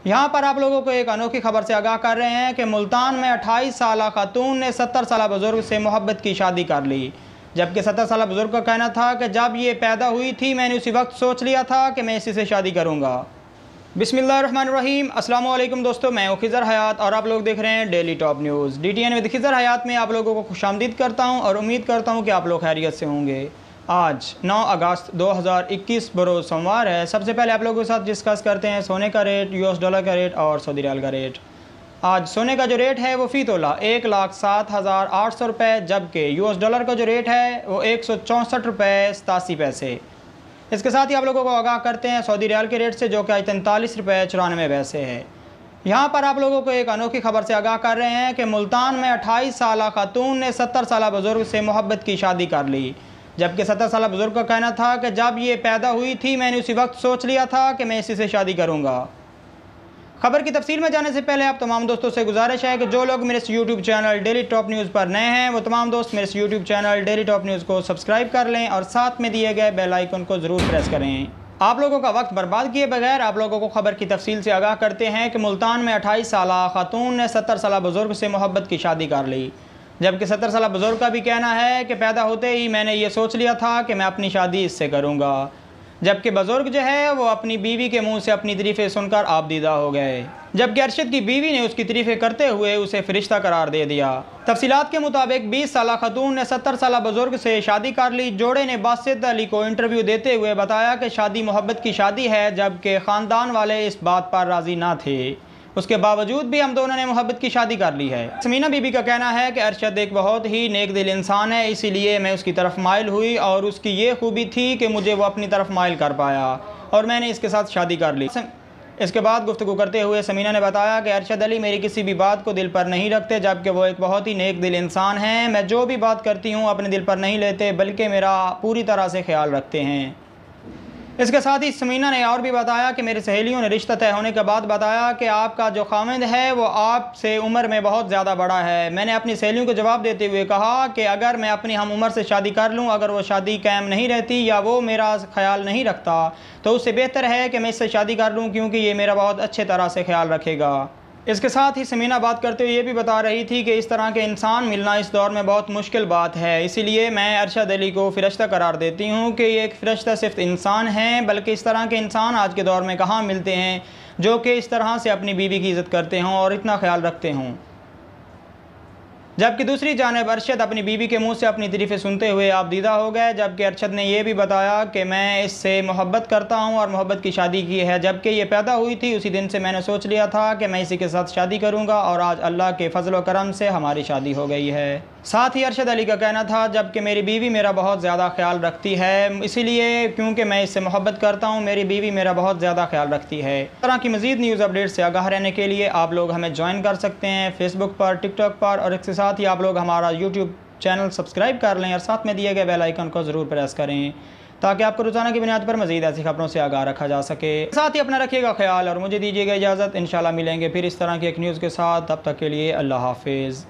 यहाँ पर आप लोगों को एक अनोखी खबर से आगाह कर रहे हैं कि मुल्तान में 28 साल खातून ने 70 साल बुजुर्ग से मोहब्बत की शादी कर ली। जबकि 70 साल बुजुर्ग का कहना था कि जब ये पैदा हुई थी मैंने उसी वक्त सोच लिया था कि मैं इसी से शादी करूँगा। बिस्मिल्लाहिर्रहमानिर्रहीम। अस्सलाम वालेकुम दोस्तों, मैं हूं खिज़र हयात और आप लोग देख रहे हैं daily top news. DTN with Khizar Hayat में आप लोगों को खुशामदीद करता हूं और उम्मीद करता हूं कि आप लोग खैरियत से होंगे। आज 9 अगस्त 2021 बरोज़ सोमवार है। सबसे पहले आप लोगों के साथ डिस्कस करते हैं सोने का रेट, US डॉलर का रेट और सऊदी रियाल का रेट। आज सोने का जो रेट है वो फ़ी तोला 1,07,800 रुपये, जबकि US डॉलर का जो रेट है वो 164 रुपये 87 पैसे। इसके साथ ही आप लोगों को आगाह करते हैं सऊदी रियाल के रेट से, जो कि आज 43 रुपये 94 पैसे है। यहाँ पर आप लोगों को एक अनोखी खबर से आगाह कर रहे हैं कि मुल्तान में 28 साल खातून ने 70 साल बुजुर्ग से मोहब्बत की शादी कर ली। जबकि 70 साल बुजुर्ग का कहना था कि जब ये पैदा हुई थी मैंने उसी वक्त सोच लिया था कि मैं इसी से शादी करूँगा। खबर की तफसील में जाने से पहले आप तमाम दोस्तों से गुजारिश है कि जो लोग मेरे इस YouTube channel daily top news पर नए हैं वो तमाम दोस्त मेरे इस YouTube channel daily top news को सब्सक्राइब कर लें और साथ में दिए गए बेल आइकन को ज़रूर प्रेस करें। आप लोगों का वक्त बर्बाद किए बगैर आप लोगों को खबर की तफसील से आगाह करते हैं कि मुल्तान में 28 साल खातून ने 70 साल बुजुर्ग से मोहब्बत की शादी कर ली। जबकि 70 साल बुजुर्ग का भी कहना है कि पैदा होते ही मैंने ये सोच लिया था कि मैं अपनी शादी इससे करूँगा। जबकि बुजुर्ग जो है वो अपनी बीवी के मुंह से अपनी तारीफ़ें सुनकर आबदीदा हो गए, जबकि अरशद की बीवी ने उसकी तारीफ़ें करते हुए उसे फरिश्ता करार दे दिया। तफसीलात के मुताबिक 20 साल खातून ने 70 साल बुजुर्ग से शादी कर ली। जोड़े ने बासित अली को इंटरव्यू देते हुए बताया कि शादी मोहब्बत की शादी है, जबकि ख़ानदान वाले इस बात पर राज़ी ना थे। उसके बावजूद भी हम दोनों ने मोहब्बत की शादी कर ली है। समीना बीबी का कहना है कि अरशद एक बहुत ही नेक दिल इंसान है, इसीलिए मैं उसकी तरफ माइल हुई और उसकी ये खूबी थी कि मुझे वो अपनी तरफ माइल कर पाया और मैंने इसके साथ शादी कर ली। इसके बाद गुफ्तगू करते हुए समीना ने बताया कि अरशद अली मेरी किसी भी बात को दिल पर नहीं रखते, जबकि वो एक बहुत ही नेक दिल इंसान हैं। मैं जो भी बात करती हूँ अपने दिल पर नहीं लेते, बल्कि मेरा पूरी तरह से ख्याल रखते हैं। इसके साथ ही समीना ने और भी बताया कि मेरी सहेलियों ने रिश्ता तय होने के बाद बताया कि आपका जो खामिद है वो आपसे उम्र में बहुत ज़्यादा बड़ा है। मैंने अपनी सहेलियों को जवाब देते हुए कहा कि अगर मैं अपनी हम उम्र से शादी कर लूँ, अगर वो शादी कायम नहीं रहती या वो मेरा ख्याल नहीं रखता, तो उससे बेहतर है कि मैं इससे शादी कर लूँ, क्योंकि ये मेरा बहुत अच्छे तरह से ख्याल रखेगा। इसके साथ ही समीना बात करते हुए ये भी बता रही थी कि इस तरह के इंसान मिलना इस दौर में बहुत मुश्किल बात है, इसीलिए मैं अरशद अली को फ़रिश्ता करार देती हूँ कि ये एक फ़रिश्ता सिर्फ इंसान हैं, बल्कि इस तरह के इंसान आज के दौर में कहाँ मिलते हैं जो कि इस तरह से अपनी बीवी की इज़्ज़त करते हों और इतना ख्याल रखते हों। जबकि दूसरी जानिब अरशद अपनी बीवी के मुंह से अपनी तारीफ़ें सुनते हुए आबदीदा हो गए। जबकि अरशद ने यह भी बताया कि मैं इससे मोहब्बत करता हूं और मोहब्बत की शादी की है। जबकि ये पैदा हुई थी उसी दिन से मैंने सोच लिया था कि मैं इसी के साथ शादी करूंगा और आज अल्लाह के फजल व करम से हमारी शादी हो गई है। साथ ही अरशद अली का कहना था जबकि मेरी बीवी मेरा बहुत ज़्यादा ख्याल रखती है, इसीलिए क्योंकि मैं इससे मोहब्बत करता हूँ मेरी बीवी मेरा बहुत ज़्यादा ख्याल रखती है। इस तरह की मज़ीद न्यूज़ अपडेट से आगाह रहने के लिए आप लोग हमें ज्वाइन कर सकते हैं फेसबुक पर, टिकटॉक पर, और इसके साथ ही आप लोग हमारा यूट्यूब चैनल सब्सक्राइब कर लें और साथ में दिए गए बेल आइकन को ज़रूर प्रेस करें ताकि आपको रोज़ाना की बुनियाद पर मज़ीद ऐसी खबरों से आगाह रखा जा सके। साथ ही अपना रखिएगा ख्याल और मुझे दीजिएगा इजाज़त। इंशाल्लाह मिलेंगे फिर इस तरह की एक न्यूज़ के साथ। तब तक के लिए अल्लाह हाफिज़।